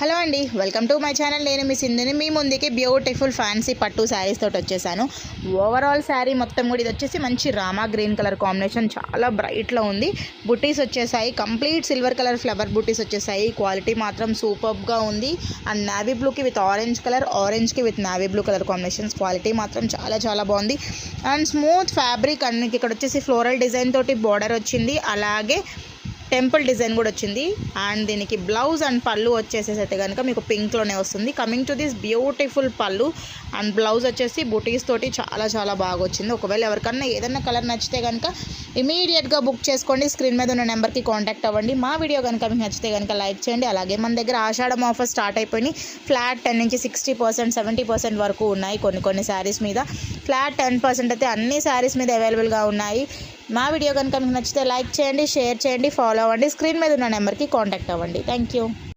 Hello అండి, welcome to my channel. నేను మీ సింధుని మీ ముందుకి బ్యూటిఫుల్ ఫ్యాన్సీ పట్టు శారీస్ తోటి వచ్చేసాను. ఓవరాల్ శారీ మొత్తం కూడా ఇది వచ్చేసి మంచి రామా గ్రీన్ కలర్ కాంబినేషన్, చాలా బ్రైట్లో ఉంది. బుటీస్ వచ్చేసాయి, కంప్లీట్ సిల్వర్ కలర్ ఫ్లవర్ బుటీస్ వచ్చేసాయి. క్వాలిటీ మాత్రం సూపర్గా ఉంది. అండ్ నావీ బ్లూకి విత్ ఆరెంజ్ కలర్, ఆరెంజ్కి with navy blue colour combinations. Quality మాత్రం చాలా చాలా బాగుంది. And smooth fabric. అండ్ ఇక్కడ వచ్చేసి ఫ్లోరల్ డిజైన్ తోటి బార్డర్ వచ్చింది, అలాగే టెంపుల్ డిజైన్ కూడా వచ్చింది. అండ్ దీనికి బ్లౌజ్ అండ్ పళ్ళు వచ్చేసేసి అయితే కనుక మీకు పింక్లోనే వస్తుంది. కమింగ్ టు దిస్ బ్యూటిఫుల్ పళ్ళు అండ్ బ్లౌజ్ వచ్చేసి బుటీస్ తోటి చాలా చాలా బాగా వచ్చింది. ఒకవేళ ఎవరికన్నా ఏదైనా కలర్ నచ్చితే కనుక ఇమీడియట్గా బుక్ చేసుకోండి. స్క్రీన్ మీద ఉన్న నెంబర్కి కాంటాక్ట్ అవ్వండి. మా వీడియో కనుక మీకు నచ్చితే కనుక లైక్ చేయండి. అలాగే మన దగ్గర ఆషాఢం ఆఫర్ స్టార్ట్ అయిపోయి ఫ్లాట్ 10 నుంచి 60%, 70% వరకు ఉన్నాయి. కొన్ని శారీస్ మీద ఫ్లాట్ 10% అయితే అన్ని శారీస్ మీద అవైలబుల్గా ఉన్నాయి. మా వీడియో కనుక మీకు నచ్చితే లైక్ చేయండి, షేర్ చేయండి, ఫాలో అవ్వండి. స్క్రీన్ మీద ఉన్న నెంబర్కి కాంటాక్ట్ అవ్వండి. Thank you.